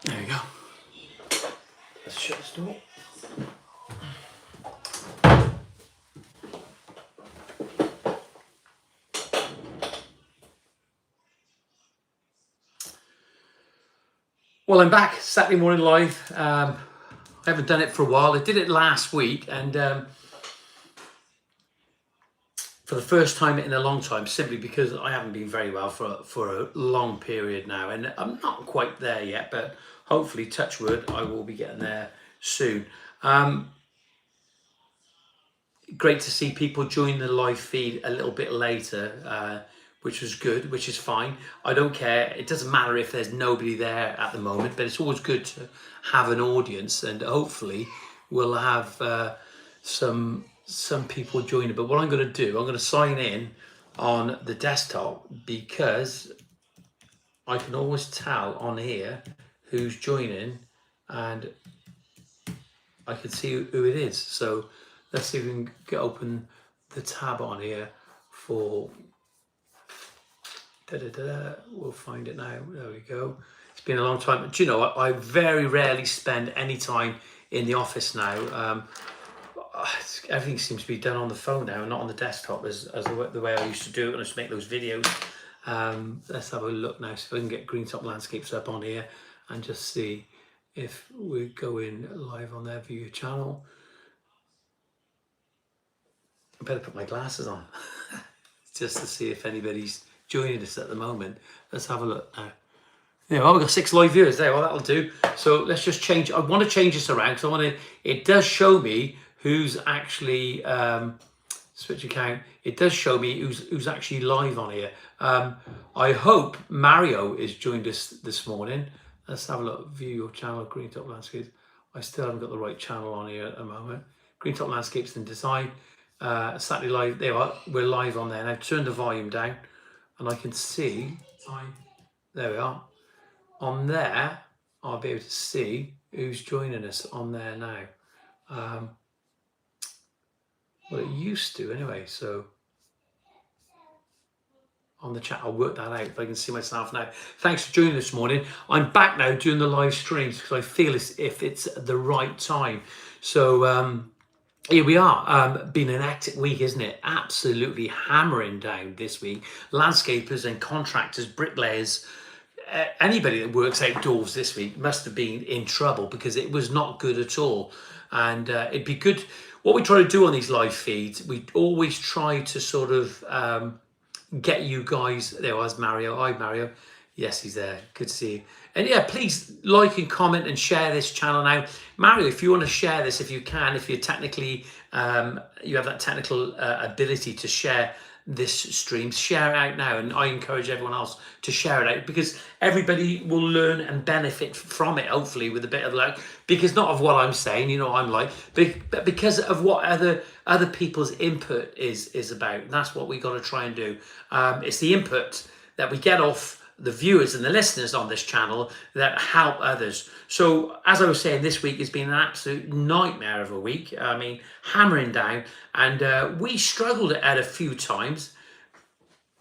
There we go. Let's shut this door. Well, I'm back Saturday morning live. I haven't done it for a while. I did it last week, and for the first time in a long time, simply because I haven't been very well for a long period now, and I'm not quite there yet, but hopefully, touch wood, I will be getting there soon. Great to see people join the live feed a little bit later, which was good, which is fine. I don't care. It doesn't matter if there's nobody there at the moment, but it's always good to have an audience, and hopefully we'll have some people join it. But what I'm going to do, I'm going to sign in on the desktop, because I can always tell on here who's joining, and I can see who it is. So let's see if we can get open the tab on here for we'll find it now. There we go. It's been a long time. Do you know what? I very rarely spend any time in the office now. Everything seems to be done on the phone now, and not on the desktop as the way I used to do it when I used to make those videos. Let's have a look now, see if I can get Greentop Landscapes up on here and just see if we're going live on their view channel. I better put my glasses on just to see if anybody's joining us at the moment. Let's have a look now. Yeah, well, we've got 6 live viewers there. Well, that'll do. So let's just change. I want to change this around because I want to. It does show me who's actually switch account. It does show me who's actually live on here. I hope Mario is joined us this morning. Let's have a look. View your channel, Greentop Landscapes. I still haven't got the right channel on here at the moment. Greentop Landscapes and Design. Saturday live. There we are. We're live on there now. Turn the volume down, and I can see. There we are. On there, I'll be able to see who's joining us on there now. Well, it used to anyway. So on the chat, I'll work that out if I can see myself now. Thanks for joining this morning. I'm back now doing the live streams because I feel as if it's the right time. So here we are. Been an hectic week, isn't it? Absolutely hammering down this week. Landscapers and contractors, bricklayers, anybody that works outdoors this week must have been in trouble because it was not good at all. And it'd be good. What we try to do on these live feeds, we always try to sort of get you guys. There was Mario. Hi, Mario. Yes, he's there. Good to see you. And yeah, please like and comment and share this channel now. Mario, if you want to share this, if you can, if you're technically, you have that technical ability to share this stream, share it out now. And I encourage everyone else to share it out because everybody will learn and benefit from it, hopefully with a bit of luck, because not of what I'm saying, you know, I'm like, but because of what other people's input is about. And that's what we got to try and do. It's the input that we get off the viewers and the listeners on this channel that help others. So as I was saying, this week has been an absolute nightmare of a week. I mean, hammering down, and we struggled at a few times,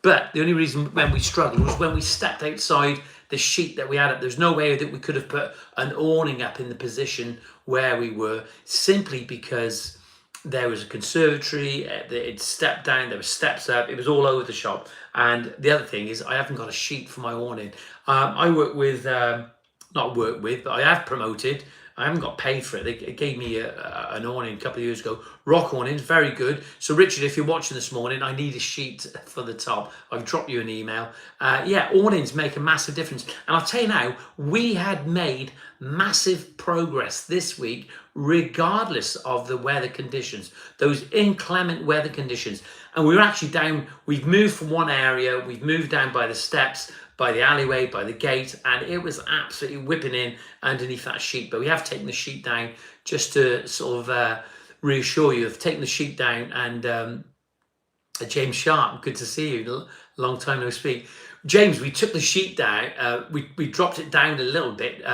but the only reason when we struggled was when we stepped outside the sheet that we had up. There's no way that we could have put an awning up in the position where we were, simply because there was a conservatory, it stepped down, there were steps up, it was all over the shop. And the other thing is I haven't got a sheet for my awning. I work with, not work with, but I have promoted. I haven't got paid for it. They gave me an awning a couple of years ago. Rock awnings, very good. So Richard, if you're watching this morning, I need a sheet for the top. I've dropped you an email. Yeah, awnings make a massive difference. And I'll tell you now, we had made massive progress this week, regardless of the weather conditions, those inclement weather conditions. And we were actually down, we've moved from one area, we've moved down by the steps, by the alleyway, by the gate, and it was absolutely whipping in underneath that sheet. But we have taken the sheet down just to sort of reassure you. I've taken the sheet down, and James Sharp, good to see you, long time no speak. James, we took the sheet down, we dropped it down a little bit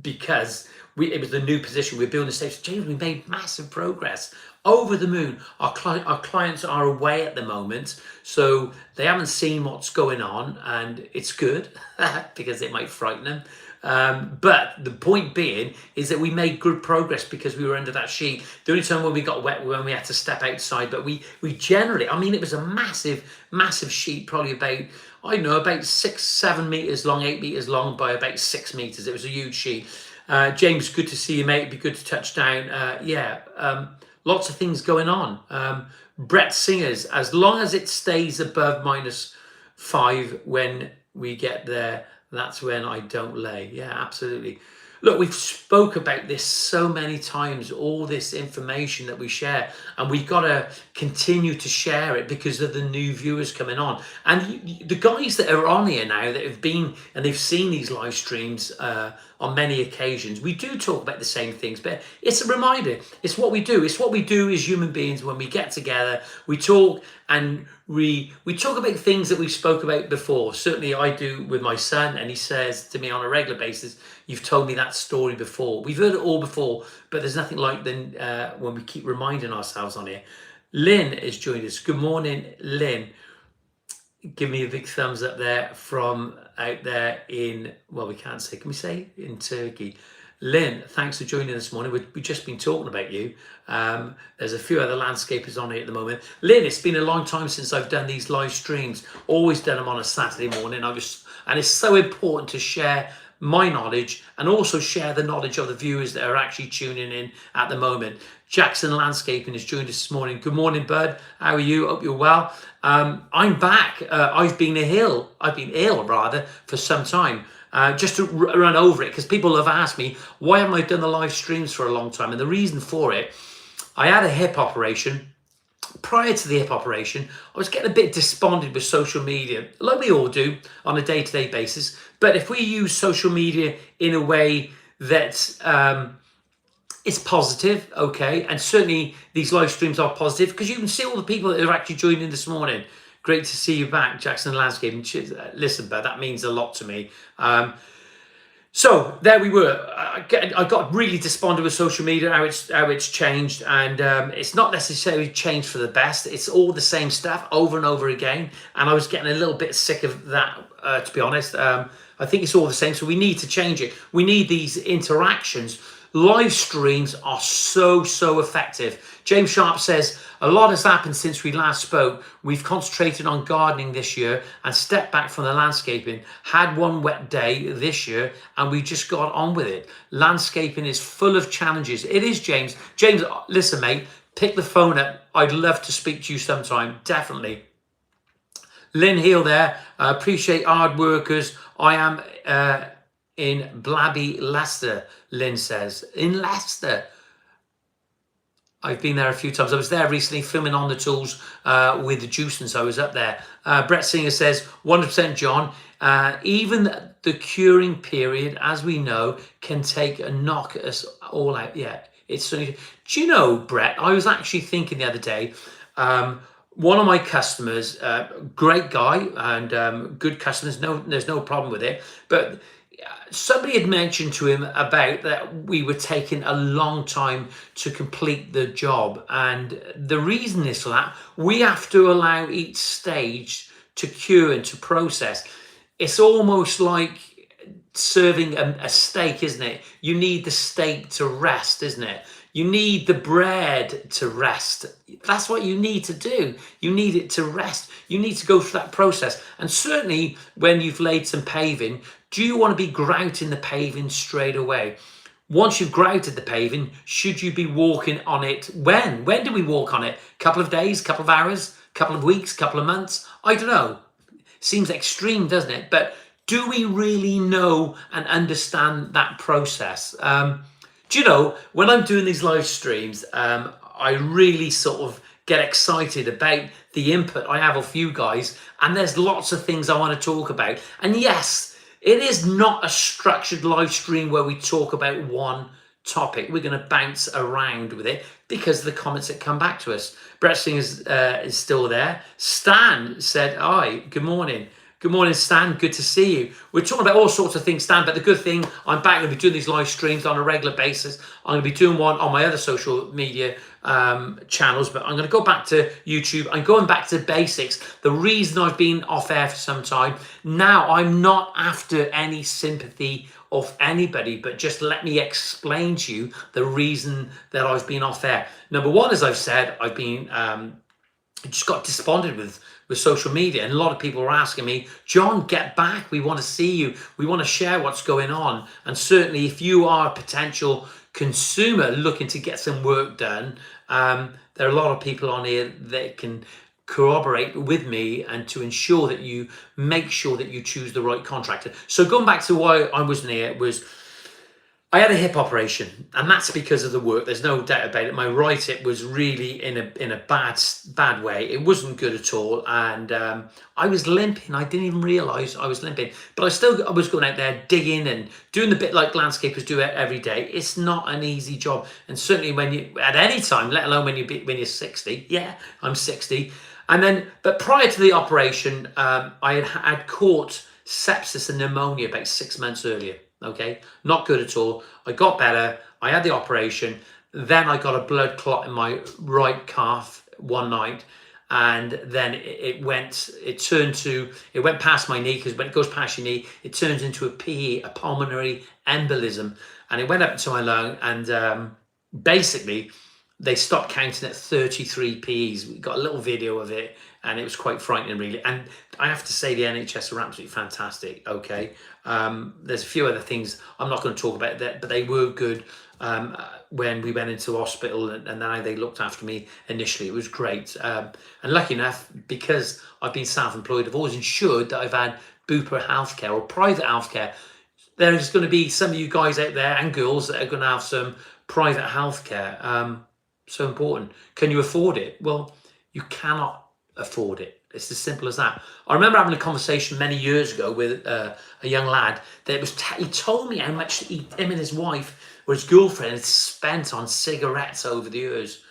because it was the new position. We're building the steps. James, we made massive progress. Over the moon. Our clients are away at the moment, so they haven't seen what's going on, and it's good because it might frighten them. But the point being is that we made good progress because we were under that sheet. The only time when we got wet when we had to step outside, but we generally, I mean, it was a massive sheet, probably about, I don't know, about 6-7 meters long, 8 meters long by about 6 meters. It was a huge sheet. James, good to see you, mate. It'd be good to touch down. Lots of things going on. Brett Singers, as long as it stays above -5 when we get there, that's when I don't lay. Yeah, absolutely. Look, we've spoke about this so many times, all this information that we share, and we've got to continue to share it because of the new viewers coming on. And the guys that are on here now that have been and they've seen these live streams on many occasions, we do talk about the same things, but it's a reminder. It's what we do. It's what we do as human beings when we get together. We talk and we talk about things that we spoke about before. Certainly I do with my son, and he says to me on a regular basis, "You've told me that story before." We've heard it all before, but there's nothing like when we keep reminding ourselves on here. Lynn has joined us. Good morning, Lynn. Give me a big thumbs up there from out there in, well, we can't say, can we say in Turkey? Lynn, thanks for joining this morning. We've just been talking about you. There's a few other landscapers on here at the moment. Lynn, it's been a long time since I've done these live streams. Always done them on a Saturday morning. And it's so important to share my knowledge and also share the knowledge of the viewers that are actually tuning in at the moment. Jackson Landscaping has joined us this morning. Good morning, bud. How are you? Hope you're well. I'm back. I've been ill for some time. Just to run over it, because people have asked me, why haven't I done the live streams for a long time? And the reason for it, I had a hip operation. Prior to the hip operation, I was getting a bit despondent with social media, like we all do on a day-to-day basis. But if we use social media in a way that it's positive, okay, and certainly these live streams are positive, because you can see all the people that are actually joining this morning. Great to see you back, Jackson Landscaping. Listen, but that means a lot to me. So there we were. I got really despondent with social media, how it's changed, and it's not necessarily changed for the best. It's all the same stuff over and over again, and I was getting a little bit sick of that, to be honest. I think it's all the same, so we need to change it. We need these interactions. Live streams are so effective. James Sharp says, a lot has happened since we last spoke. We've concentrated on gardening this year and stepped back from the landscaping. Had one wet day this year and we just got on with it. Landscaping is full of challenges. It is, James. James, listen, mate, pick the phone up. I'd love to speak to you sometime, definitely. Lynn Hill there, appreciate hard workers. I am in Blabby, Leicester, Lynn says. In Leicester. I've been there a few times. I was there recently filming on the tools with the juice, and so I was up there. Brett Singer says, 100% John. Even the curing period, as we know, can take a knock us all out. Yeah, it's certainly. Do you know, Brett, I was actually thinking the other day, one of my customers, great guy and good customers, there's no problem with it, but somebody had mentioned to him about that we were taking a long time to complete the job, and the reason is for that we have to allow each stage to cure and to process. It's almost like serving a steak, isn't it? You need the steak to rest, isn't it? You need the bread to rest. That's what you need to do. You need it to rest. You need to go through that process. And certainly when you've laid some paving, do you want to be grouting the paving straight away? Once you've grouted the paving, should you be walking on it? When? When do we walk on it? Couple of days, couple of hours, couple of weeks, couple of months? I don't know. Seems extreme, doesn't it? But do we really know and understand that process? Do you know, when I'm doing these live streams, I really sort of get excited about the input I have of you guys, and there's lots of things I want to talk about. And yes, it is not a structured live stream where we talk about one topic. We're going to bounce around with it because of the comments that come back to us. Brett Singh is still there. Stan said, hi, good morning. Good morning, Stan. Good to see you. We're talking about all sorts of things, Stan, but the good thing, I'm back. I'm going to be doing these live streams on a regular basis. I'm going to be doing one on my other social media channels, but I'm going to go back to YouTube. I'm going back to basics. The reason I've been off air for some time, now I'm not after any sympathy off anybody, but just let me explain to you the reason that I've been off air. Number one, as I've said, I've been just got despondent with social media, and a lot of people were asking me, John, get back, we want to see you, we want to share what's going on. And certainly if you are a potential consumer looking to get some work done, there are a lot of people on here that can corroborate with me and to ensure that you make sure that you choose the right contractor. So going back to why I wasn't here, was I had a hip operation, and that's because of the work. There's no doubt about it. My right hip was really in a bad way. It wasn't good at all, and I was limping. I didn't even realise I was limping, but I was going out there digging and doing the bit like landscapers do every day. It's not an easy job, and certainly when you at any time, let alone when you're 60. Yeah, I'm 60, and then but prior to the operation, I had caught sepsis and pneumonia about 6 months earlier. Okay, not good at all. I got better. I had the operation. Then I got a blood clot in my right calf one night, and then it went past my knee, because when it goes past your knee, it turns into a PE, a pulmonary embolism, and it went up into my lung, and basically they stopped counting at 33 PEs. We got a little video of it, and it was quite frightening, really. And I have to say the NHS are absolutely fantastic, okay? There's a few other things I'm not going to talk about that, but they were good when we went into hospital, and now they looked after me initially. It was great. And lucky enough, because I've been self-employed, I've always ensured that I've had Bupa healthcare or private healthcare. There's going to be some of you guys out there and girls that are going to have some private healthcare. So important. Can you afford it? Well, you cannot afford it. It's as simple as that. I remember having a conversation many years ago with a young lad that he told me how much him and his wife or his girlfriend had spent on cigarettes over the years.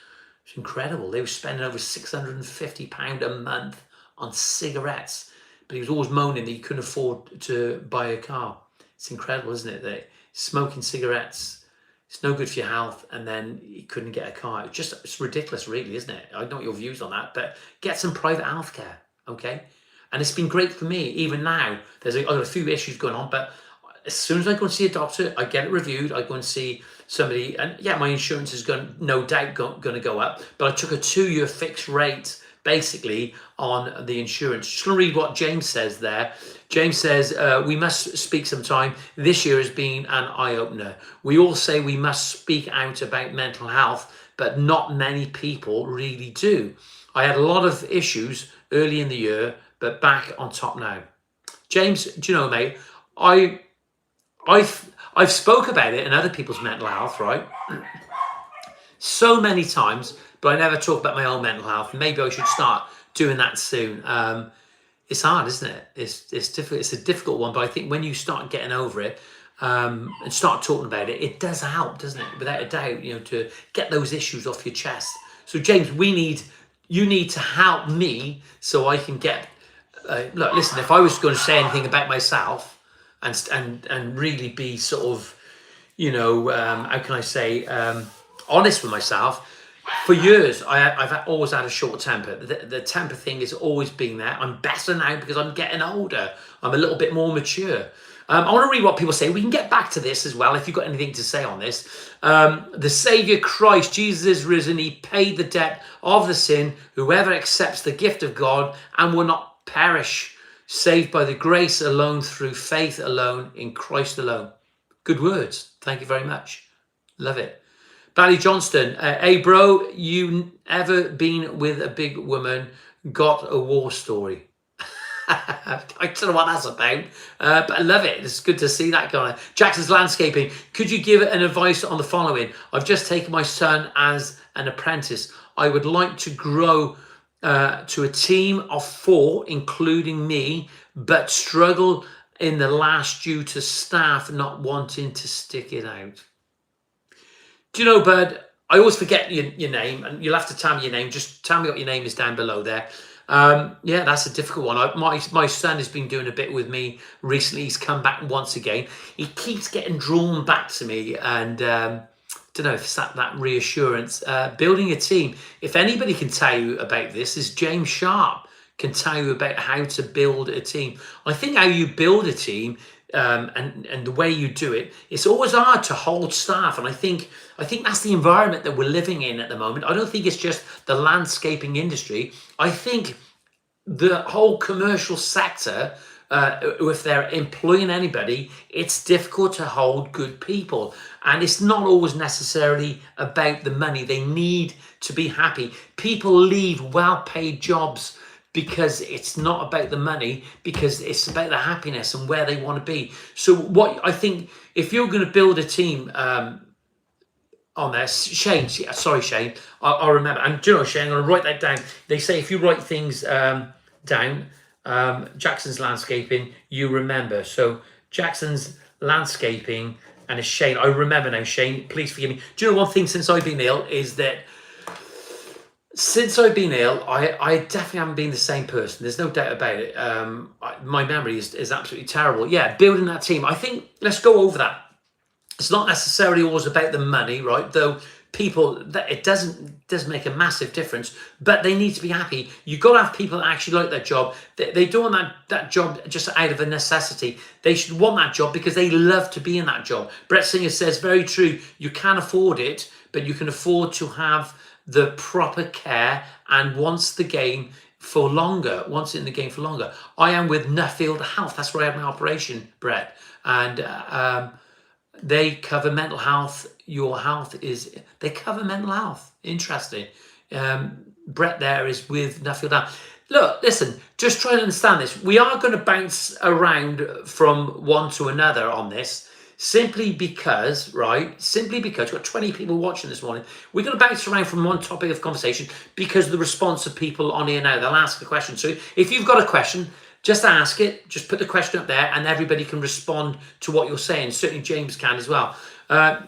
It's incredible. They were spending over £650 a month on cigarettes, but he was always moaning that he couldn't afford to buy a car. It's incredible, isn't it? That smoking cigarettes, it's no good for your health, and then you couldn't get a car. It's ridiculous, really, isn't it? I don't know your views on that, but get some private healthcare, okay? And it's been great for me. Even now, I've got a few issues going on, but as soon as I go and see a doctor, I get it reviewed. I go and see somebody, and yeah, my insurance is no doubt going to go up, but I took a 2-year fixed rate basically on the insurance. Just going to read what James says there. James says, we must speak sometime. This year has been an eye-opener. We all say we must speak out about mental health, but not many people really do. I had a lot of issues early in the year, but back on top now. James, do you know, mate, I've spoke about it in other people's mental health, right? So many times, but I never talk about my own mental health. Maybe I should start doing that soon. It's hard, isn't it? It's difficult. It's a difficult one, but I think when you start getting over it and start talking about it, it does help, doesn't it? Without a doubt, to get those issues off your chest. So James, you need to help me so I can get. Look, listen. If I was going to say anything about myself and really be sort of, how can I say, honest with myself. For years, I've always had a short temper. The temper thing has always been there. I'm better now because I'm getting older. I'm a little bit more mature. I want to read what people say. We can get back to this as well if you've got anything to say on this. The Saviour Christ, Jesus is risen. He paid the debt of the sin. Whoever accepts the gift of God and will not perish, saved by the grace alone, through faith alone, in Christ alone. Good words. Thank you very much. Love it. Barry Johnston, hey bro, you ever been with a big woman, got a war story? I don't know what that's about, but I love it. It's good to see that guy. Jackson's Landscaping, could you give an advice on the following? I've just taken my son as an apprentice. I would like to grow to a team of 4, including me, but struggle in the last due to staff not wanting to stick it out. Do you know, Bud, I always forget your name, and you'll have to tell me your name. Just tell me what your name is down below there. Yeah, that's a difficult one. My son has been doing a bit with me recently. He's come back once again. He keeps getting drawn back to me, and don't know if it's that reassurance. Building a team. If anybody can tell you about this, is James Sharp can tell you about how to build a team. I think how you build a team and the way you do it, it's always hard to hold staff. And I think that's the environment that we're living in at the moment. I don't think it's just the landscaping industry. I think the whole commercial sector, if they're employing anybody, it's difficult to hold good people. And it's not always necessarily about the money. They need to be happy. People leave well-paid jobs because it's not about the money, because it's about the happiness and where they want to be. So what I think, if you're going to build a team on there, Shane, sorry Shane, I'll remember. And do you know, Shane, I'm going to write that down. They say if you write things down, Jackson's Landscaping, you remember. So Jackson's Landscaping, and it's Shane. I remember now, Shane, please forgive me. Do you know one thing since I've been ill is that I definitely haven't been the same person. There's no doubt about it. My memory is absolutely terrible. Yeah, building that team. I think let's go over that. It's not necessarily always about the money, right? Though people, that it does make a massive difference, but they need to be happy. You've got to have people that actually like their job. They don't want that job just out of a necessity. They should want that job because they love to be in that job. Brett Singer says, very true. You can afford it, but you can afford to have the proper care and wants in the game for longer. I am with Nuffield Health. That's where I had my operation, Brett. And they cover mental health. They cover mental health. Interesting. Brett there is with Nuffield Health. Look, listen, just try to understand this. We are going to bounce around from one to another on this. Simply because we've got 20 people watching this morning. We're going to bounce around from one topic of conversation because of the response of people on here now. They'll ask a question. So if you've got a question, just ask it. Just put the question up there and everybody can respond to what you're saying. Certainly James can as well.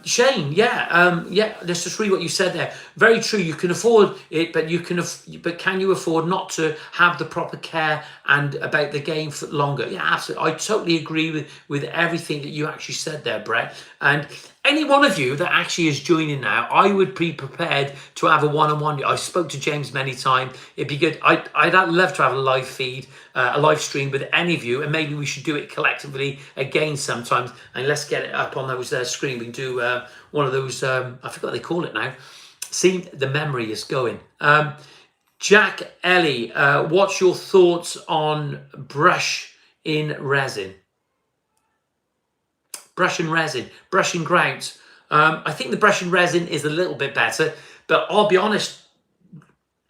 Shane, let's just read what you said there. Very true. You can afford it, but can you afford not to have the proper care and about the game for longer? Yeah, absolutely. I totally agree with everything that you actually said there, Brett. And any one of you that actually is joining now, I would be prepared to have a one-on-one. I spoke to James many times. It'd be good. I'd love to have a live feed, a live stream with any of you, and maybe we should do it collectively again sometimes. And let's get it up on those screen. We can do one of those. I forgot what they call it now. See, the memory is going. Jack Ellie, what's your thoughts on brush in resin? Brush and resin, brush and grout. I think the brush and resin is a little bit better, but I'll be honest,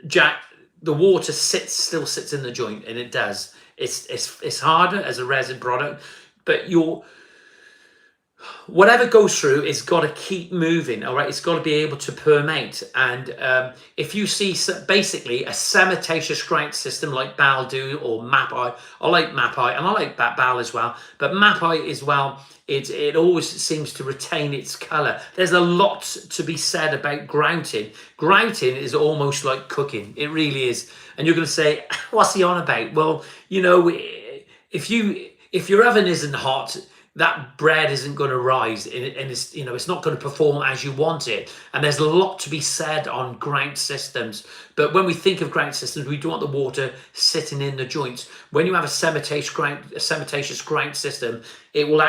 Jack, the water still sits in the joint, and it does. It's harder as a resin product, but whatever goes through, it's got to keep moving. All right, it's got to be able to permeate. And if you see basically a cementitious grout system like Bal do or Mapai, I like Mapai and I like Bal as well, but Mapai as well. It always seems to retain its colour. There's a lot to be said about grouting. Grouting is almost like cooking. It really is. And you're going to say, what's he on about? Well, you know, if your oven isn't hot, that bread isn't going to rise, and it's not going to perform as you want it. And there's a lot to be said on grout systems. But when we think of grout systems, we don't want the water sitting in the joints. When you have a cementitious grout system, it'll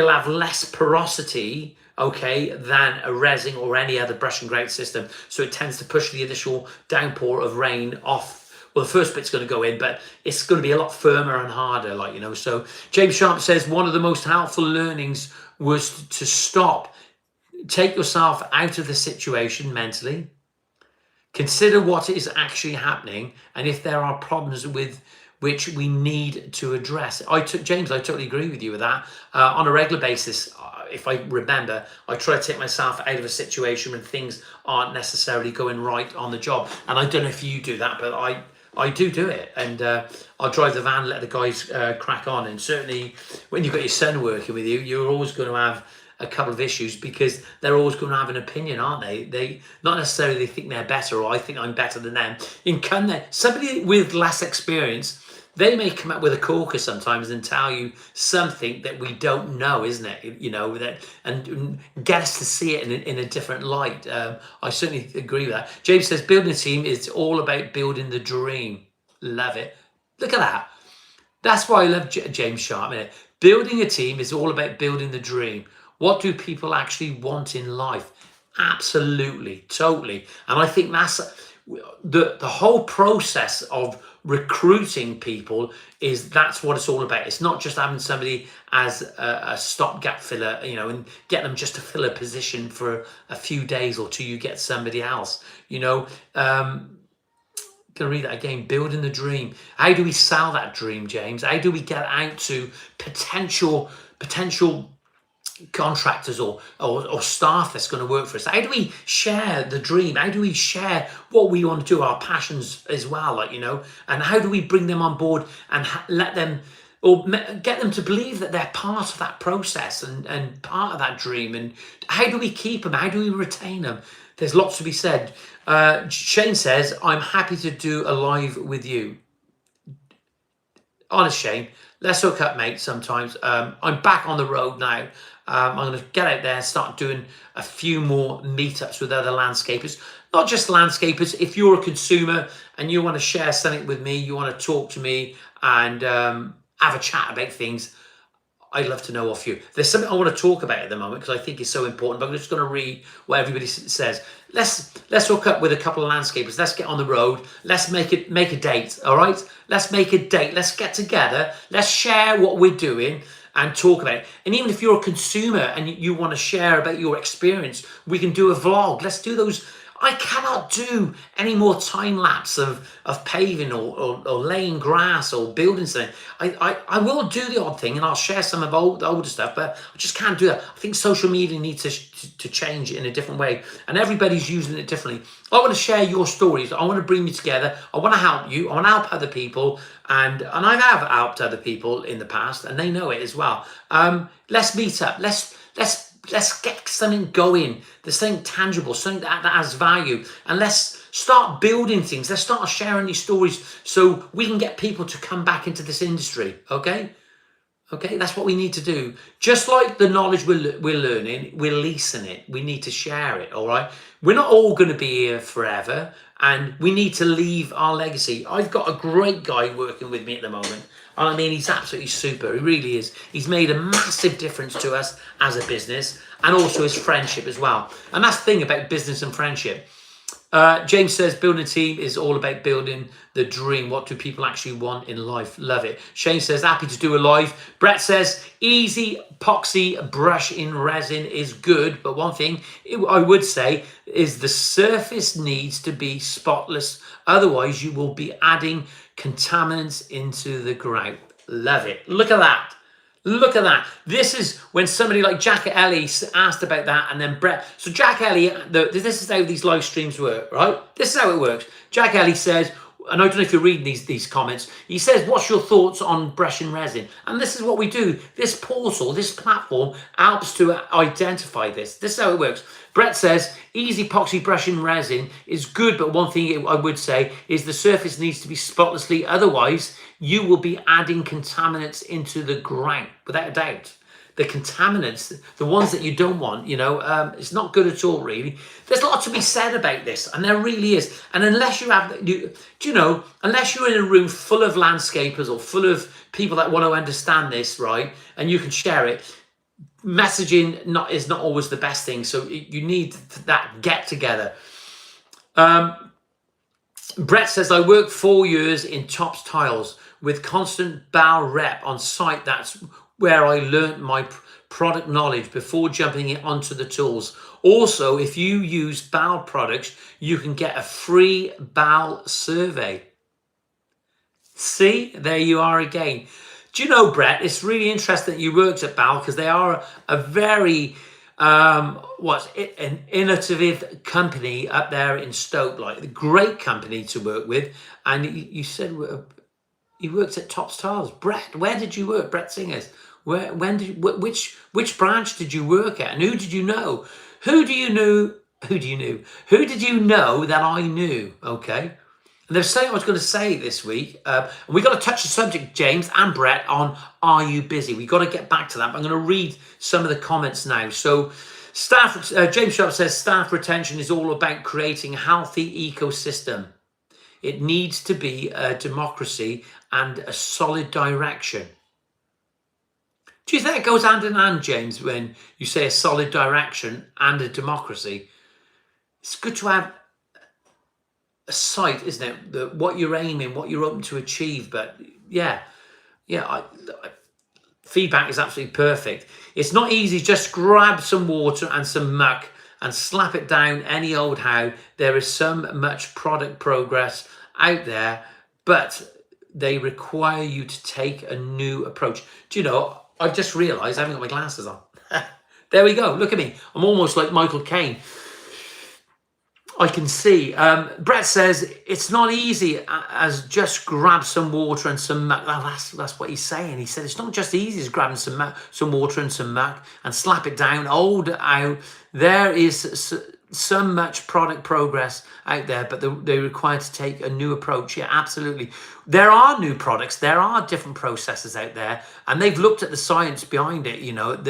have less porosity, okay, than a resin or any other brush and grout system. So it tends to push the initial downpour of rain off. Well, the first bit's going to go in, but it's going to be a lot firmer and harder, So James Sharp says one of the most helpful learnings was to stop, take yourself out of the situation mentally, consider what is actually happening, and if there are problems with which we need to address. James, I totally agree with you with that. On a regular basis, if I remember, I try to take myself out of a situation when things aren't necessarily going right on the job. And I don't know if you do that, but I do it, and I'll drive the van, let the guys crack on. And certainly when you've got your son working with you, you're always going to have a couple of issues because they're always going to have an opinion, aren't they? They not necessarily think they're better or I think I'm better than them. Somebody with less experience, they may come up with a corker sometimes and tell you something that we don't know, isn't it? And get us to see it in a different light. I certainly agree with that. James says, building a team is all about building the dream. Love it. Look at that. That's why I love James Sharp. Building a team is all about building the dream. What do people actually want in life? Absolutely, totally. And I think that's the whole process of recruiting people that's what it's all about. It's not just having somebody as a stopgap filler, and get them just to fill a position for a few days or till you get somebody else. Gonna read that again. Building the dream. How do we sell that dream, James? How do we get out to potential contractors or staff that's going to work for us? How do we share the dream? How do we share what we want to do, our passions as well, and how do we bring them on board and let them, or get them to believe that they're part of that process and part of that dream? And how do we keep them? How do we retain them? There's lots to be said. Shane says, I'm happy to do a live with you. Honest, Shane, let's hook up, mate, sometimes. I'm back on the road now. I'm going to get out there and start doing a few more meetups with other landscapers. Not just landscapers. If you're a consumer and you want to share something with me, you want to talk to me and have a chat about things, I'd love to know off you. There's something I want to talk about at the moment because I think it's so important, but I'm just going to read what everybody says. Let's hook up with a couple of landscapers. Let's get on the road. Let's make a date, all right? Let's make a date. Let's get together. Let's share what we're doing and talk about it. And even if you're a consumer and you want to share about your experience, we can do a vlog. Let's do those. I cannot do any more time lapse of paving or laying grass or building something. I will do the odd thing and I'll share some of the older stuff, but I just can't do that. I think social media needs to change in a different way, and everybody's using it differently. I want to share your stories. I want to bring you together. I want to help you. I want to help other people, and I have helped other people in the past, and they know it as well. Let's meet up. Let's get something going. There's something tangible, something that has value. And let's start building things. Let's start sharing these stories so we can get people to come back into this industry, okay? Okay, that's what we need to do. Just like the knowledge we're learning, we're leasing it. We need to share it, all right? We're not all going to be here forever, and we need to leave our legacy. I've got a great guy working with me at the moment. I mean, he's absolutely super. He really is. He's made a massive difference to us as a business, and also his friendship as well. And that's the thing about business and friendship. James says, building a team is all about building the dream. What do people actually want in life? Love it. Shane says, happy to do a live. Brett says, easy epoxy brush in resin is good, but one thing I would say is the surface needs to be spotless. Otherwise, you will be adding contaminants into the grout. Love it. Look at that. Look at that. This is when somebody like Jack Ellie asked about that, and then Brett. So Jack Ellie, this is how these live streams work, right? This is how it works. Jack Ellie says, and I don't know if you're reading these comments, he says, what's your thoughts on brush and resin? And this is what we do. This portal, this platform helps to identify this. This is how it works. Brett says, easy epoxy brush and resin is good, but one thing I would say is the surface needs to be spotlessly, otherwise you will be adding contaminants into the grout, without a doubt. The contaminants, the ones that you don't want, it's not good at all, really. There's a lot to be said about this, and there really is. And unless unless you're in a room full of landscapers or full of people that want to understand this, right, and you can share it, messaging is not always the best thing. So you need that get together. Brett says, I worked 4 years in Tops Tiles with constant bow rep on site. That's where I learned my product knowledge before jumping it onto the tools. Also, if you use bow products, you can get a free bow survey. See, there you are again. Do you know, Brett, it's really interesting that you worked at Bow, because they are a very an innovative company up there in Stoke, like a great company to work with. And you said you worked at Tops Tiles. Brett, where did you work? Brett Singers. Which branch did you work at, and who did you know? Who did you know that I knew? Okay. And there's something I was going to say this week. We've got to touch the subject, James and Brett, on are you busy? We've got to get back to that. But I'm going to read some of the comments now. So James Sharp says, staff retention is all about creating a healthy ecosystem. It needs to be a democracy and a solid direction. Do you think it goes hand in hand, James, when you say a solid direction and a democracy? It's good to have a sight, isn't it? What you're aiming, what you're hoping to achieve. But yeah, feedback is absolutely perfect. It's not easy. Just grab some water and some muck and slap it down any old how. There is so much product progress out there, but they require you to take a new approach. Do you know, I've just realized I haven't got my glasses on. There we go. Look at me. I'm almost like Michael Caine. I can see. Brett says it's not easy as just grab some water and some muck. That's what he's saying. He said it's not just easy as grabbing some water and some muck and slap it down, hold it out. There is so much product progress out there, but they're required to take a new approach. Yeah, absolutely. There are new products. There are different processes out there, and they've looked at the science behind it. You know,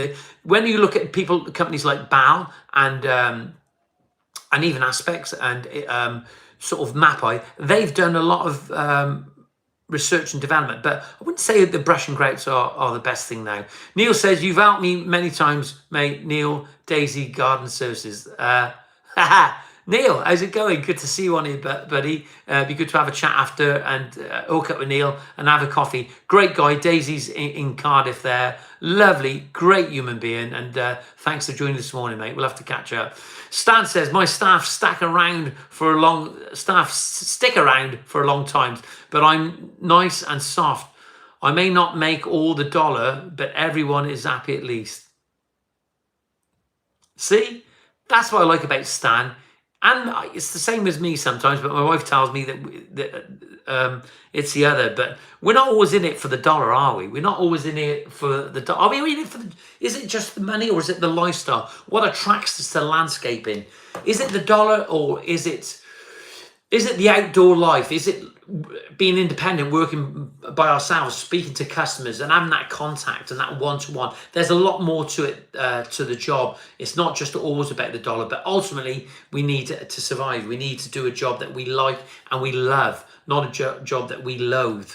when you look at companies like BAL and even Aspects and sort of Mapai, they've done a lot of research and development, but I wouldn't say that the brush and grouts are the best thing now. Neil says, you've helped me many times, mate. Neil, Daisy Garden Services. Neil, how's it going? Good to see you on here, buddy. Be good to have a chat after and hook up with Neil and have a coffee. Great guy. Daisy's in Cardiff there. Lovely, great human being. And thanks for joining this morning, mate. We'll have to catch up. Stan says, my staff stick around for a long time, but I'm nice and soft. I may not make all the dollar, but everyone is happy at least. See, that's what I like about Stan. And it's the same as me sometimes, but my wife tells me that it's the other. But we're not always in it for the dollar, are we? We're not always in it for the dollar. Are we in it for is it just the money or is it the lifestyle? What attracts us to landscaping? Is it the dollar or is it the outdoor life? Is it being independent, working by ourselves, speaking to customers and having that contact and that one-to-one? There's a lot more to it, to the job. It's not just always about the dollar, but ultimately we need to survive. We need to do a job that we like and we love, not a job that we loathe.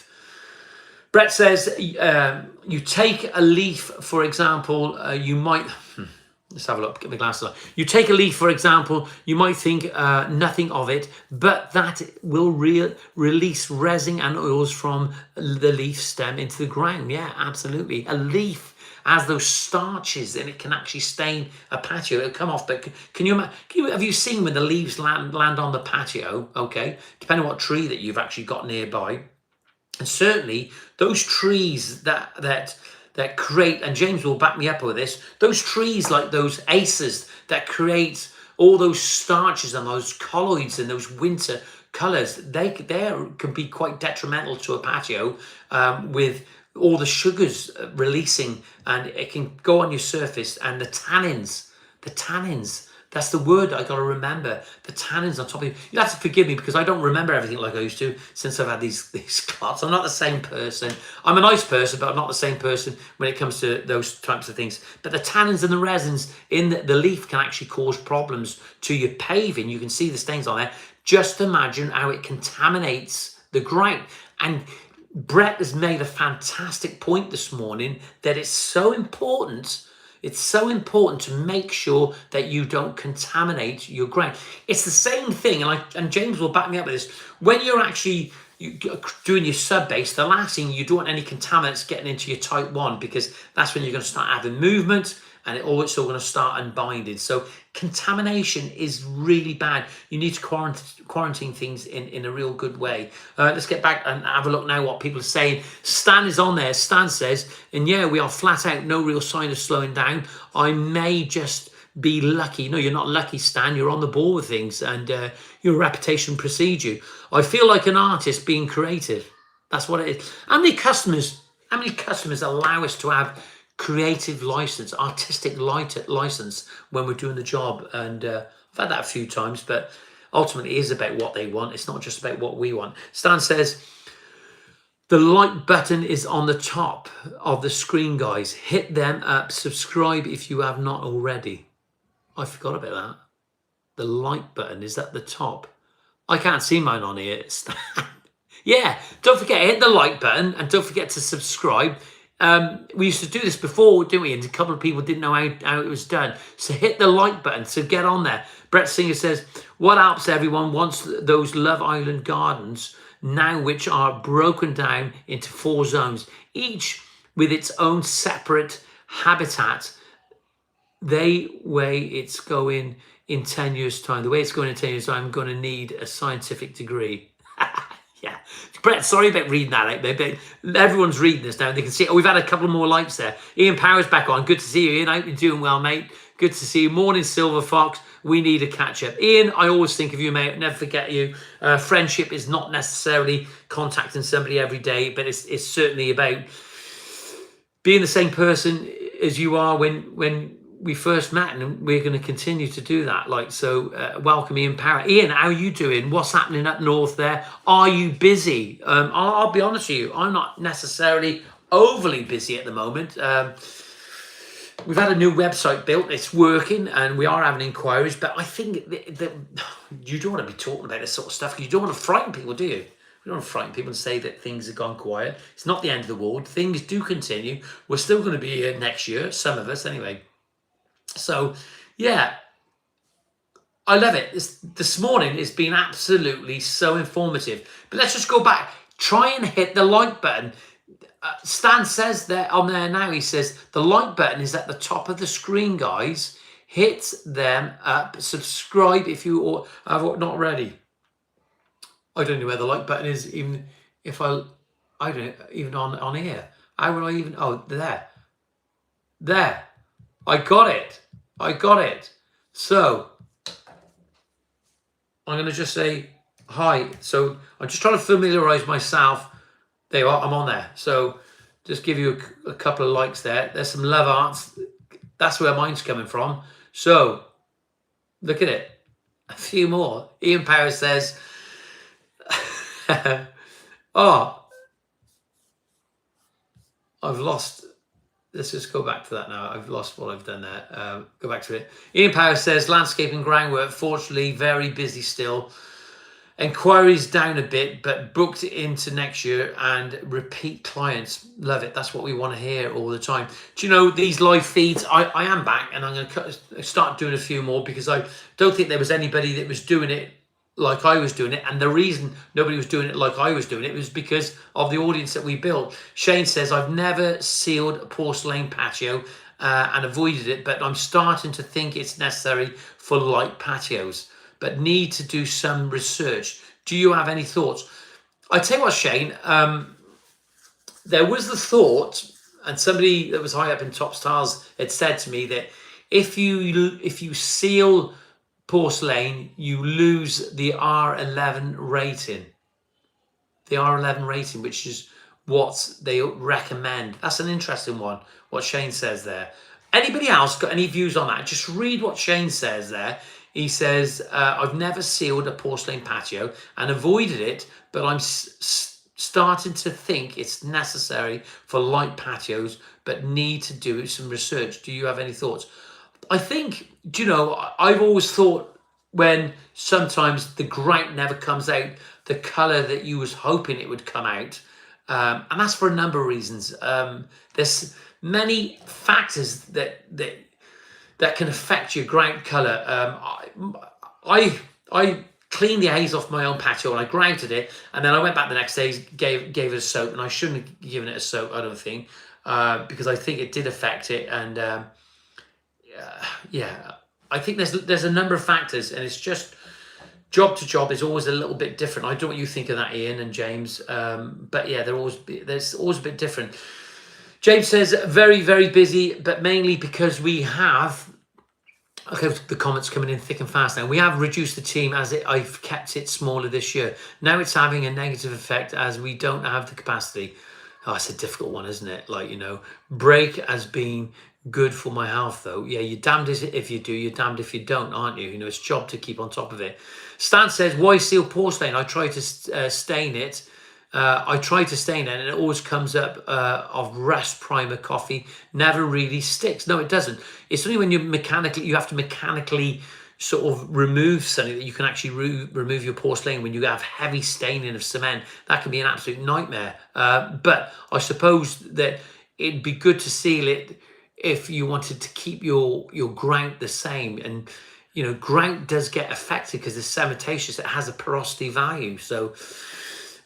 Brett says, you take a leaf, for example, you might... Let's have a look, get my glasses on. You take a leaf, for example, you might think nothing of it, but that will release resin and oils from the leaf stem into the ground. Yeah, absolutely. A leaf has those starches and it can actually stain a patio. It'll come off, but have you seen when the leaves land on the patio? Okay, depending on what tree that you've actually got nearby. And certainly those trees that create, and James will back me up with this, those trees like those aces that create all those starches and those colloids and those winter colours, they can be quite detrimental to a patio with all the sugars releasing, and it can go on your surface, and the tannins, that's the word I got to remember. The tannins on top of you. You have to forgive me because I don't remember everything like I used to since I've had these clots. I'm not the same person. I'm a nice person, but I'm not the same person when it comes to those types of things. But the tannins and the resins in the leaf can actually cause problems to your paving. You can see the stains on there. Just imagine how it contaminates the ground. And Brett has made a fantastic point this morning that it's so important. It's so important to make sure that you don't contaminate your ground. It's the same thing, and James will back me up with this. When you're actually doing your sub base, the last thing, you don't want any contaminants getting into your type 1, because that's when you're going to start having movement and it's all going to start unbinding. So contamination is really bad. You need to quarantine things in a real good way. Let's get back and have a look now what people are saying. Stan is on there. Stan says, and yeah, we are flat out, no real sign of slowing down. I may just be lucky. No, you're not lucky, Stan. You're on the ball with things, and your reputation precedes you. I feel like an artist being creative. That's what it is. How many customers allow us to have creative license, artistic license when we're doing the job? And I've had that a few times, but ultimately it is about what they want. It's not just about what we want. Stan says, the like button is on the top of the screen, guys. Hit them up. Subscribe if you have not already. I forgot about that. The like button is at the top. I can't see mine on here. Yeah, don't forget, hit the like button and don't forget to subscribe. We used to do this before, didn't we? And a couple of people didn't know how it was done. So hit the like button. So get on there. Brett Singer says, what helps everyone wants those Love Island gardens now, which are broken down into 4 zones, each with its own separate habitat. The way it's going in 10 years' time, I'm going to need a scientific degree. Yeah, Brett, sorry about reading that out there, but everyone's reading this now. They can see. Oh, we've had a couple more likes there. Ian Power's back on. Good to see you, Ian. I hope you're doing well, mate. Good to see you. Morning, Silver Fox. We need a catch up. Ian, I always think of you, mate. Never forget you. Friendship is not necessarily contacting somebody every day, but it's certainly about being the same person as you are when we first met, and we're going to continue to do that. Welcome, Ian Power. Ian, how are you doing? What's happening up north there? Are you busy? I'll be honest with you, I'm not necessarily overly busy at the moment. We've had a new website built, it's working, and we are having inquiries, but I think that you don't want to be talking about this sort of stuff, because you don't want to frighten people, do you? We don't want to frighten people and say that things have gone quiet. It's not the end of the world. Things do continue. We're still going to be here next year, some of us anyway. So, yeah, I love it. This morning has been absolutely so informative. But let's just go back. Try and hit the like button. Stan says there on there now, he says, the like button is at the top of the screen, guys. Hit them up. Subscribe if you have not already. I don't know where the like button is, even if I don't even on here. How would I even? Oh, there. I got it. So I'm going to just say hi. So I'm just trying to familiarize myself. There you are. I'm on there. So just give you a couple of likes there. There's some love arts. That's where mine's coming from. So look at it. A few more. Ian Power says, oh, I've lost. Let's just go back to that now. I've lost what I've done there. Go back to it. Ian Power says, landscape and groundwork, fortunately, very busy still. Inquiries down a bit, but booked into next year and repeat clients. Love it. That's what we want to hear all the time. Do you know, these live feeds, I am back, and I'm going to start doing a few more, because I don't think there was anybody that was doing it like I was doing it, and the reason nobody was doing it like I was doing it was because of the audience that we built. Shane says, I've never sealed a porcelain patio and avoided it, but I'm starting to think it's necessary for light patios, but need to do some research. Do you have any thoughts? I tell you what, Shane, there was the thought, and somebody that was high up in Top Stars had said to me that if you seal porcelain, you lose the R11 rating. The R11 rating, which is what they recommend. That's an interesting one, what Shane says there. Anybody else got any views on that? Just read what Shane says there. He says, I've never sealed a porcelain patio and avoided it, but I'm starting to think it's necessary for light patios, but need to do some research. Do you have any thoughts? I think, do you know, I've always thought when sometimes the grout never comes out the colour that you was hoping it would come out, and that's for a number of reasons. There's many factors that can affect your grout colour. I cleaned the haze off my own patio and I grouted it, and then I went back the next day, gave it a soak, and I shouldn't have given it a soak, I don't think, because I think it did affect it, and yeah, I think there's a number of factors, and it's just job to job is always a little bit different. I don't know what you think of that, Ian and James, but yeah, there's always a bit different. James says, very, very busy, but mainly because we have, okay, the comments coming in thick and fast now. We have reduced the team as I've kept it smaller this year. Now it's having a negative effect as we don't have the capacity. Oh, it's a difficult one, isn't it? Like, you know, break has been good for my health, though. Yeah, you're damned if you do, you're damned if you don't, aren't you? You know, it's job to keep on top of it. Stan says, why seal porcelain? I try to stain it. And it always comes up of rust primer coffee. Never really sticks. No, it doesn't. It's only when you have to mechanically sort of remove something that you can actually remove your porcelain. When you have heavy staining of cement, that can be an absolute nightmare. But I suppose that it'd be good to seal it if you wanted to keep your grout the same. And grout does get affected because it's cementatious. It has a porosity value. So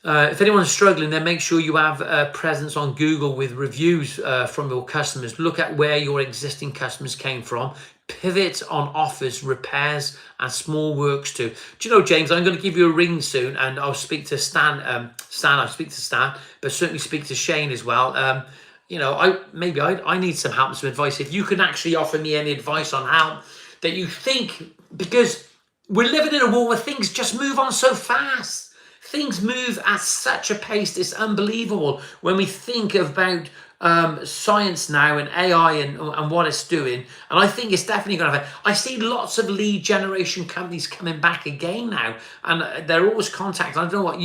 if anyone's struggling, then make sure you have a presence on Google with reviews from your customers. Look at where your existing customers came from. Pivot on offers, repairs, and small works too. Do you know, James, I'm going to give you a ring soon, and I'll speak to Stan. I'll speak to Stan, but certainly speak to Shane as well. I need some help and some advice. If you can actually offer me any advice on how that you think, because we're living in a world where things just move on so fast. Things move at such a pace. It's unbelievable when we think about science now and AI and what it's doing. And I think it's definitely going to have. I see lots of lead generation companies coming back again now, and they're always contacting. I don't know what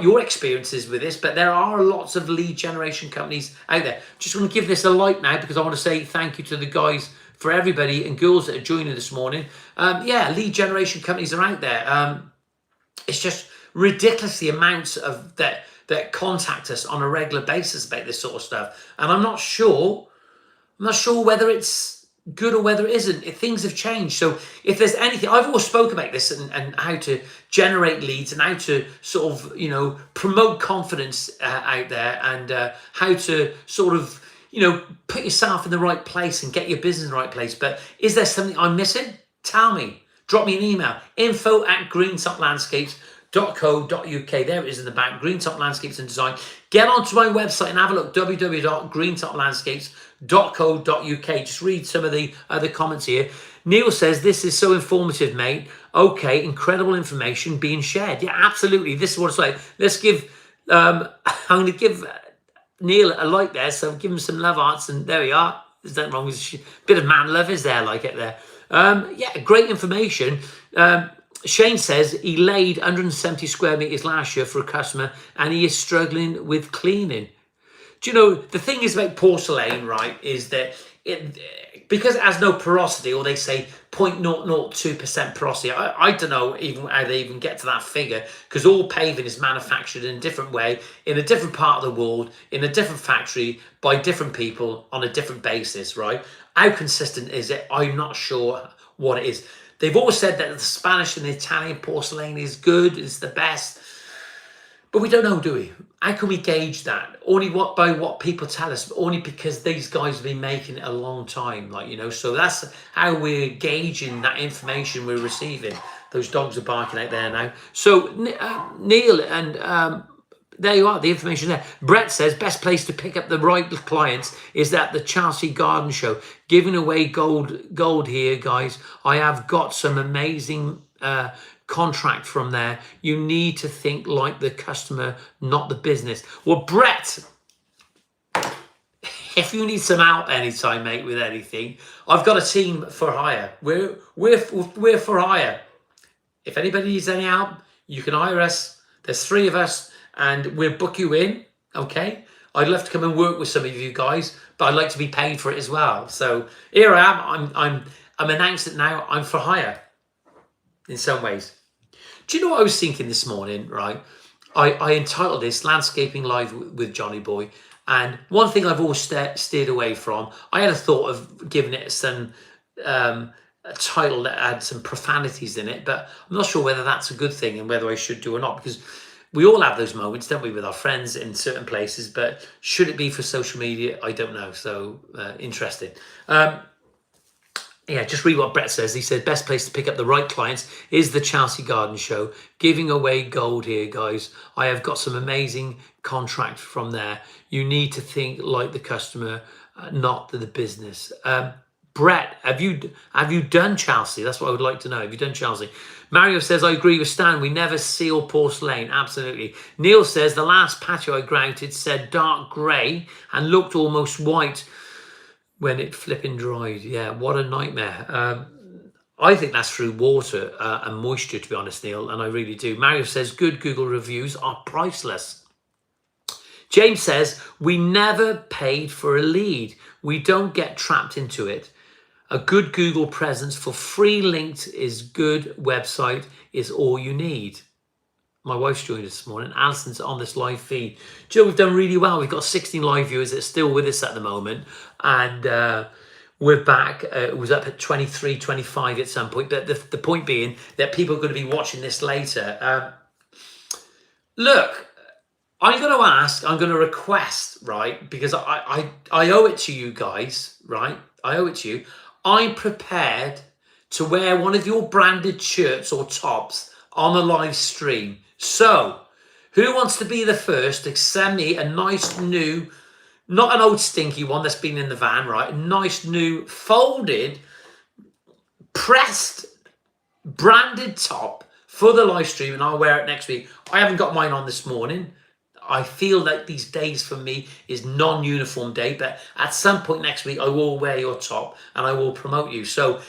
your experience is with this, but there are lots of lead generation companies out there. Just want to give this a like now because I want to say thank you to the guys, for everybody and girls that are joining this morning. Lead generation companies are out there. It's just ridiculous the amounts of that contact us on a regular basis about this sort of stuff. And I'm not sure whether it's good or whether it isn't. Things have changed. So if there's anything, I've always spoke about this and how to generate leads and how to sort of, promote confidence out there, and how to sort of, put yourself in the right place and get your business in the right place. But is there something I'm missing? Tell me. Drop me an email. info@greentoplandscapes.co.uk. There it is in the back. Greentop Landscapes and Design. Get onto my website and have a look. www.greentoplandscapes.co.uk. Just read some of the other comments here. Neil says, this is so informative, mate. Okay, incredible information being shared. Yeah, absolutely. This is what it's like. Let's give, I'm going to give Neil a like there, so give him some love hearts, and there we are. There's nothing wrong with a bit of man love, is there? Like it there. Great information. Shane says he laid 170 square meters last year for a customer, and he is struggling with cleaning. Do you know, the thing is about porcelain, right, is that because it has no porosity, or they say 0.002% porosity. I don't know even how they even get to that figure, because all paving is manufactured in a different way, in a different part of the world, in a different factory, by different people on a different basis, right? How consistent is it? I'm not sure what it is. They've always said that the Spanish and the Italian porcelain is good, it's the best. But we don't know, do we? How can we gauge that? Only by what people tell us, only because these guys have been making it a long time, so that's how we're gauging that information we're receiving. Those dogs are barking out there now. So Neil, and there you are, the information there. Brett says, best place to pick up the right clients is at the Chelsea Garden Show. Giving away gold here, guys. I have got some amazing contract from there. You need to think like the customer, not the business. Well, Brett, if you need some help anytime, mate, with anything, I've got a team for hire. We're for hire. If anybody needs any help, you can hire us. There's 3 of us, and we'll book you in. Okay, I'd love to come and work with some of you guys, but I'd like to be paid for it as well. So here I am. I'm announced it now. I'm for hire in some ways. Do you know what I was thinking this morning, right? I entitled this Landscaping Live with Johnyboy, and one thing I've always steered away from, I had a thought of giving it some a title that had some profanities in it, but I'm not sure whether that's a good thing and whether I should do or not, because we all have those moments, don't we, with our friends in certain places, but should it be for social media? I don't know. So interesting. Just read what Brett says. He said, best place to pick up the right clients is the Chelsea Garden Show. Giving away gold here, guys. I have got some amazing contract from there. You need to think like the customer, not the business. Brett, have you done Chelsea? That's what I would like to know. Have you done Chelsea? Mario says, I agree with Stan. We never seal porcelain. Absolutely. Neil says, the last patio I grouted said dark grey and looked almost white when it flipping dried. Yeah, what a nightmare. I think that's through water and moisture, to be honest, Neil, and I really do. Mario says, good Google reviews are priceless. James says, we never paid for a lead. We don't get trapped into it. A good Google presence for free linked is good website is all you need. My wife's joined us this morning. Alison's on this live feed. Joe, we've done really well. We've got 16 live viewers that are still with us at the moment. And we're back. It was up at 23, 25 at some point. But the point being that people are going to be watching this later. Look, I'm going to request, right? Because I owe it to you guys, right? I owe it to you. I'm prepared to wear one of your branded shirts or tops on a live stream. So, who wants to be the first to send me a nice new, not an old stinky one that's been in the van, right? A nice new folded, pressed, branded top for the live stream, and I'll wear it next week. I haven't got mine on this morning. I feel like these days for me is non-uniform day, but at some point next week, I will wear your top and I will promote you. So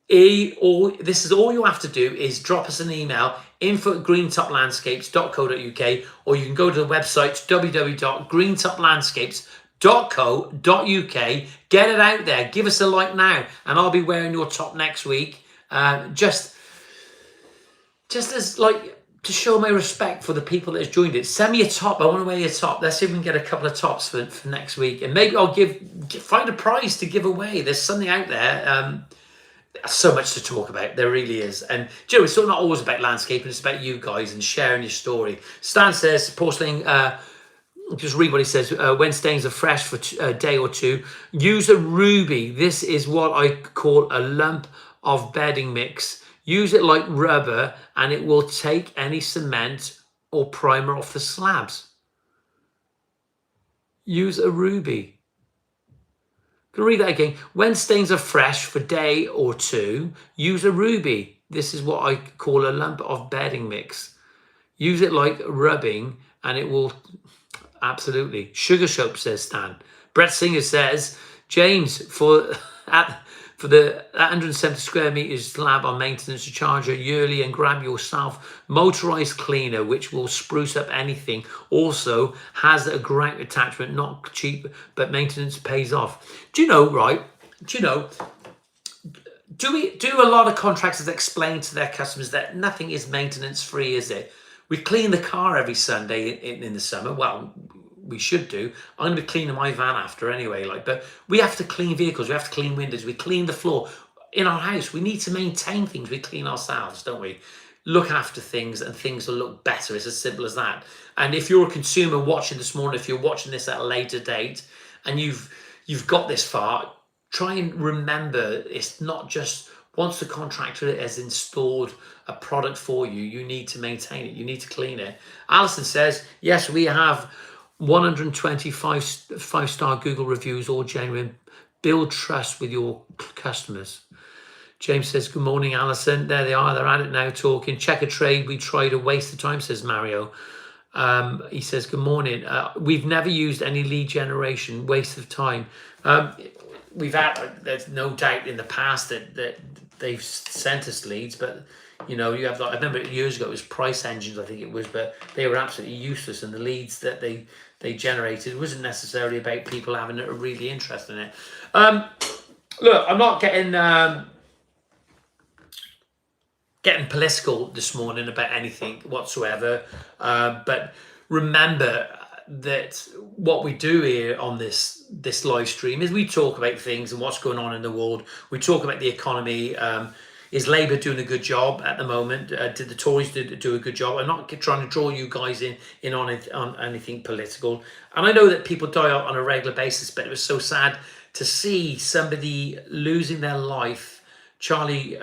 this is all you have to do is drop us an email, info@greentoplandscapes.co.uk, or you can go to the website, www.greentoplandscapes.co.uk. Get it out there. Give us a like now, and I'll be wearing your top next week. Just as like to show my respect for the people that has joined it. Send me a top. I want to wear your top. Let's see if we can get a couple of tops for next week, and maybe I'll find a prize to give away. There's something out there. So much to talk about, there really is. And Joe, it's not always about landscaping, it's about you guys and sharing your story. Stan says, porcelain, just read what he says. When stains are fresh for a day or two, use a ruby. This is what I call a lump of bedding mix. Use it like rubber and it will take any cement or primer off the slabs. Use a ruby. I'm going to read that again. When stains are fresh for a day or two, use a ruby. This is what I call a lump of bedding mix. Use it like rubbing and it will... Absolutely. Sugar soap, says Stan. Brett Singer says, James, for the 170 square meters slab on maintenance, charge a yearly and grab yourself motorized cleaner, which will spruce up anything. Also has a grout attachment, not cheap, but maintenance pays off. Do you know, right? Do you know, do a lot of contractors explain to their customers that nothing is maintenance free, is it? We clean the car every Sunday in the summer. Well, we should do. I'm going to be cleaning my van after anyway. But we have to clean vehicles. We have to clean windows. We clean the floor in our house. We need to maintain things. We clean ourselves, don't we? Look after things, and things will look better. It's as simple as that. And if you're a consumer watching this morning, if you're watching this at a later date, and you've got this far, try and remember it's not just once the contractor has installed a product for you, you need to maintain it. You need to clean it. Alison says, yes, we have 125 five-star Google reviews, all genuine. Build trust with your customers. James says, good morning, Alison. There they are. They're at it now talking. Check a trade. We try to waste the time, says Mario. He says, good morning. We've never used any lead generation. Waste of time. We've had, there's no doubt in the past that they've sent us leads, but you know, you have like, I remember years ago it was price engines, I think it was, but they were absolutely useless, and the leads that they generated wasn't necessarily about people having a really interest in it. Look, I'm not getting political this morning about anything whatsoever, but remember that what we do here on this live stream is we talk about things and what's going on in the world. We talk about the economy. Is Labour doing a good job at the moment? Did the Tories do a good job? I'm not trying to draw you guys in on anything political. And I know that people die out on a regular basis, but it was so sad to see somebody losing their life. Charlie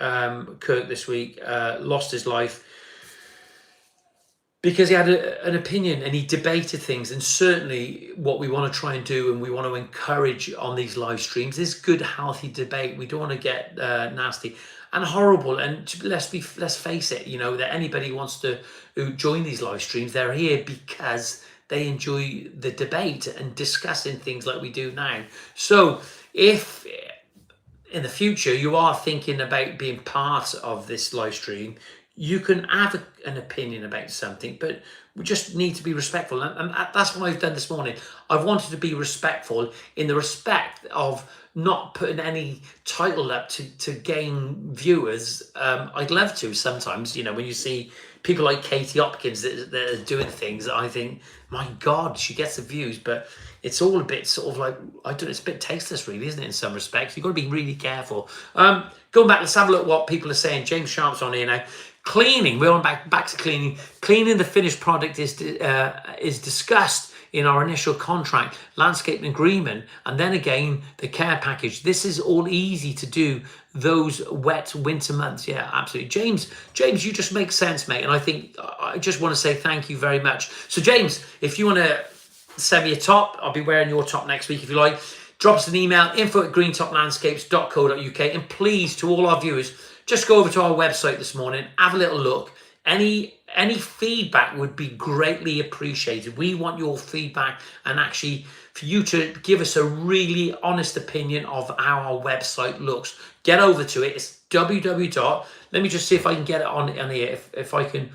Kirk this week lost his life because he had an opinion and he debated things. And certainly what we want to try and do, and we want to encourage on these live streams, is good, healthy debate. We don't want to get nasty and horrible. And let's face it, you know, that anybody who wants to join these live streams, they're here because they enjoy the debate and discussing things like we do now. So if in the future you are thinking about being part of this live stream, you can have an opinion about something, but we just need to be respectful. And that's what I've done this morning. I've wanted to be respectful in the respect of not putting any title up to gain viewers. I'd love to sometimes, you know, when you see people like Katie Hopkins that are doing things that I think, my God, she gets the views, but it's all a bit sort of like, I don't know, it's a bit tasteless really, isn't it, in some respects? You've got to be really careful. Going back, let's have a look at what people are saying. James Sharp's on here now. Cleaning, we're on back to cleaning. Cleaning the finished product is discussed in our initial contract, landscape agreement, and then again the care package. This is all easy to do those wet winter months. Yeah, absolutely. James, you just make sense, mate. And I think I just want to say thank you very much. So James, if you want to send me a top, I'll be wearing your top next week if you like. Drop us an email, info@greentoplandscapes.co.uk. And please, to all our viewers, just go over to our website this morning, have a little look. Any feedback would be greatly appreciated. We want your feedback and actually for you to give us a really honest opinion of how our website looks. Get over to it. It's www. Let me just see if I can get it on here. If I can,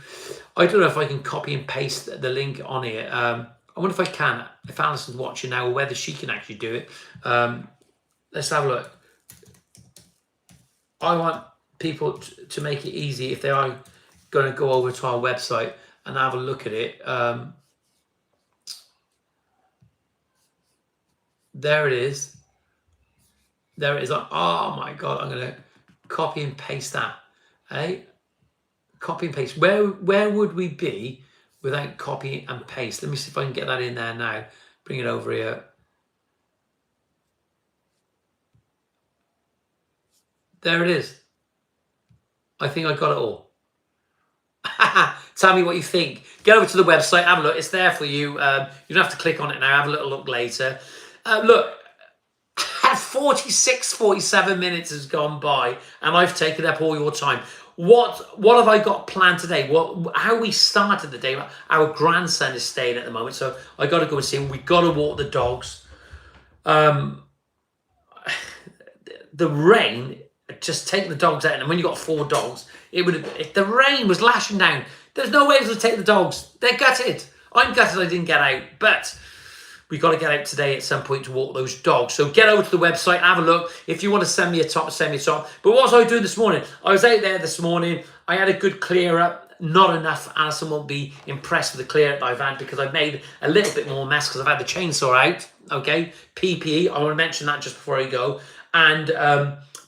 I don't know if I can copy and paste the link on here. I wonder if I can, if Alison's watching now, or whether she can actually do it. Let's have a look. I want people to make it easy if they are going to go over to our website and have a look at it. There it is. There it is. Oh my God, I'm going to copy and paste that. Hey, copy and paste. Where would we be without copy and paste? Let me see if I can get that in there now. Bring it over here. There it is. I think I got it all. Tell me what you think. Get over to the website, have a look. It's there for you. You don't have to click on it now. Have a little look later. Look, 47 minutes has gone by and I've taken up all your time. What have I got planned today? How we started the day? Our grandson is staying at the moment, so I got to go and see him. We got to walk the dogs. The rain just take the dogs out, and when you got 4 dogs, if the rain was lashing down, there's no way to take the dogs. They're gutted. I'm gutted I didn't get out, but we got to get out today at some point to walk those dogs. So get over to the website, have a look. If you want to send me a top, send me a top. But what was I doing this morning? I was out there this morning. I had a good clear up. Not enough. Alison won't be impressed with the clear up I've had because I've made a little bit more mess because I've had the chainsaw out. Okay, PPE. I want to mention that just before I go. And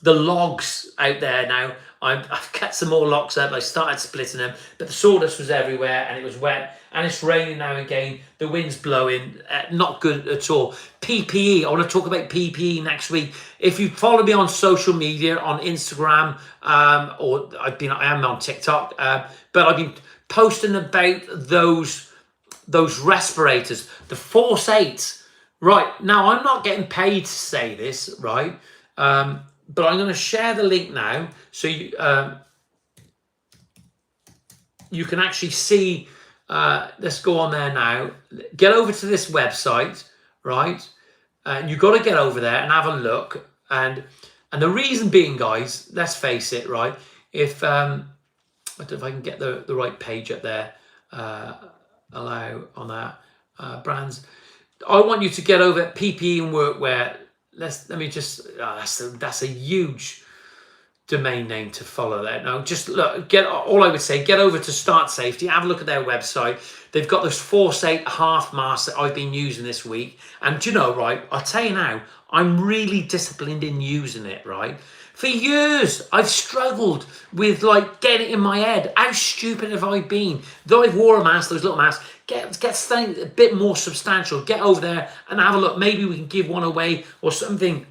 the logs out there now. I've cut some more logs up. I started splitting them, but the sawdust was everywhere and it was wet and it's raining now again. The wind's blowing, not good at all. PPE, I want to talk about PPE next week. If you follow me on social media, on Instagram, or I am on TikTok, but I've been posting about those respirators, the Force 8. Right, now I'm not getting paid to say this, right? But I'm going to share the link now so you can actually see. Let's go on there now. Get over to this website, right? And you've got to get over there and have a look. And the reason being, guys, let's face it, right? If I don't know if I can get the right page up there. Allow on that brands. I want you to get over PPE and workwear. Let me just. That's a huge domain name to follow there. Now, just look. All I would say, get over to Start Safety. Have a look at their website. They've got those Force 8 half masks that I've been using this week. And do you know, right? I'll tell you now. I'm really disciplined in using it. Right. For years, I've struggled with getting it in my head. How stupid have I been? Though I've wore a mask, those little masks, get something a bit more substantial. Get over there and have a look. Maybe we can give one away or something.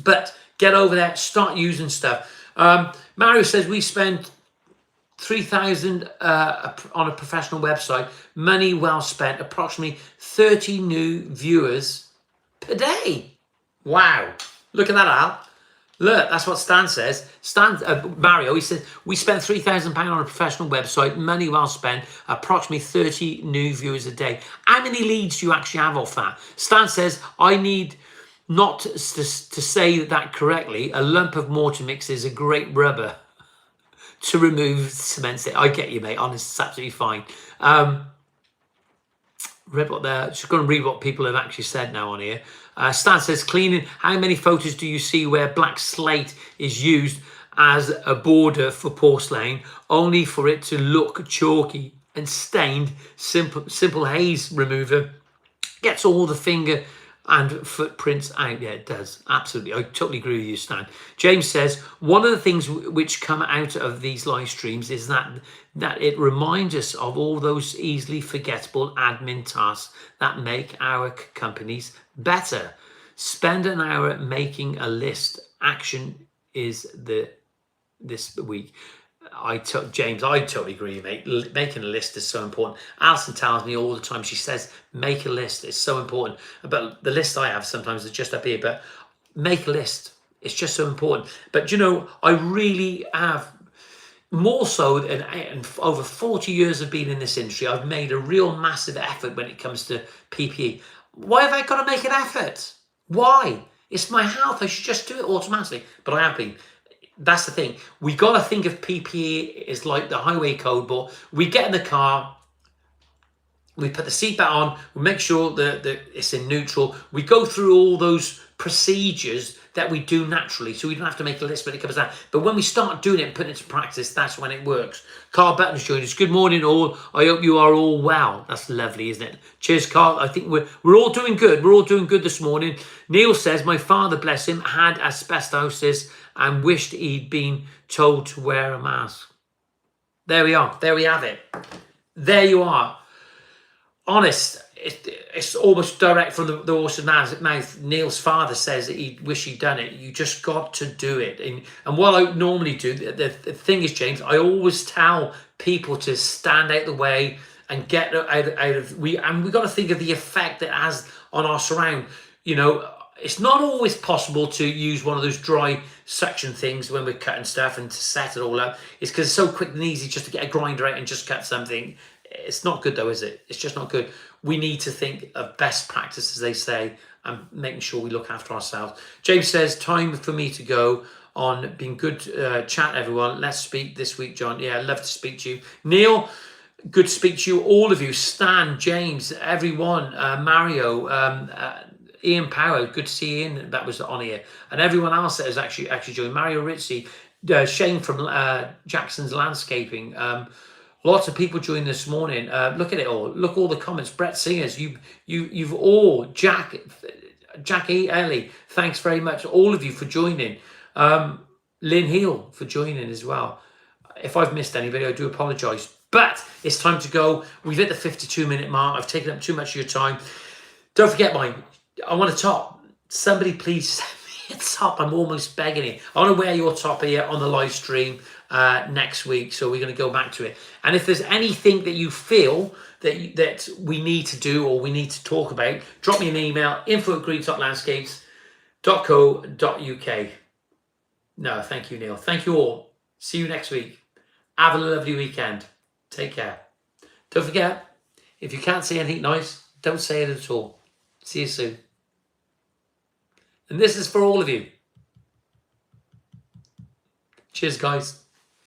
But get over there, start using stuff. Mario says we spend 3,000 on a professional website. Money well spent. Approximately 30 new viewers per day. Wow. Look at that, Al. Look, that's what Stan says. Mario, he says, we spent £3,000 on a professional website, money well spent, approximately 30 new viewers a day. How many leads do you actually have off that? Stan says, I need not to say that correctly. A lump of mortar mix is a great rubber. to remove cement stick. I get you, mate. Honest, it's absolutely fine. Read what they're just going to read what people have actually said now on here. Stan says, cleaning. How many photos do you see where black slate is used as a border for porcelain, only for it to look chalky and stained? Simple haze remover gets all the finger and footprints out. Yeah, it does. Absolutely. I totally agree with you, Stan. James says, one of the things which come out of these live streams is that it reminds us of all those easily forgettable admin tasks that make our companies better. Spend an hour making a list. Action is this week. James, I totally agree, mate. Making a list is so important. Alison tells me all the time, she says, make a list. It's so important. But the list I have sometimes is just up here, but make a list. It's just so important. But, you know, I really have, more so than over 40 years of being in this industry, I've made a real massive effort when it comes to PPE. Why have I got to make an effort? Why? It's my health. I should just do it automatically. But I have been. That's the thing. We got to think of PPE as like the highway code, but we get in the car, we put the seatbelt on, we make sure that it's in neutral. We go through all those procedures that we do naturally, so we don't have to make a list when it comes down. But when we start doing it and putting it into practice, that's when it works. Carl Button's joined us. Good morning, all. I hope you are all well. That's lovely, isn't it? Cheers, Carl. I think we're all doing good. We're all doing good this morning. Neil says, my father, bless him, had asbestosis and wished he'd been told to wear a mask. There we are. There we have it. There you are. Honest, it's almost direct from the horse's mouth. Neil's father says that he wish he'd done it. You just got to do it. And what I normally do, the thing is, James, I always tell people to stand out the way and get out of. We got to think of the effect it has on our surround. You know, it's not always possible to use one of those dry suction things when we're cutting stuff and to set it all up. It's because it's so quick and easy just to get a grinder out and just cut something. It's not good though, is it? It's just not good. We need to think of best practice, as they say, and making sure we look after ourselves. James says, time for me to go on. Been good chat, everyone. Let's speak this week, John. Yeah, I'd love to speak to you. Neil, good to speak to you, all of you. Stan, James, everyone, Mario, Ian Power, good to see Ian, that was on here. And everyone else that has actually joined. Mario Ritzy, Shane from Jackson's Landscaping. Lots of people joined this morning. Look at it all. Look all the comments. Brett Singers, you've all, Jackie Ellie, thanks very much, all of you for joining. Lynn Heel for joining as well. If I've missed anybody, I do apologise. But it's time to go. We've hit the 52-minute mark. I've taken up too much of your time. Don't forget I want a top. Somebody please send me a top. I'm almost begging it. I want to wear your top here on the live stream next week. So we're going to go back to it. And if there's anything that you feel that we need to do or we need to talk about, drop me an email, info@greentoplandscapes.co.uk. No, thank you, Neil. Thank you all. See you next week. Have a lovely weekend. Take care. Don't forget, if you can't say anything nice, don't say it at all. See you soon. And this is for all of you. Cheers, guys.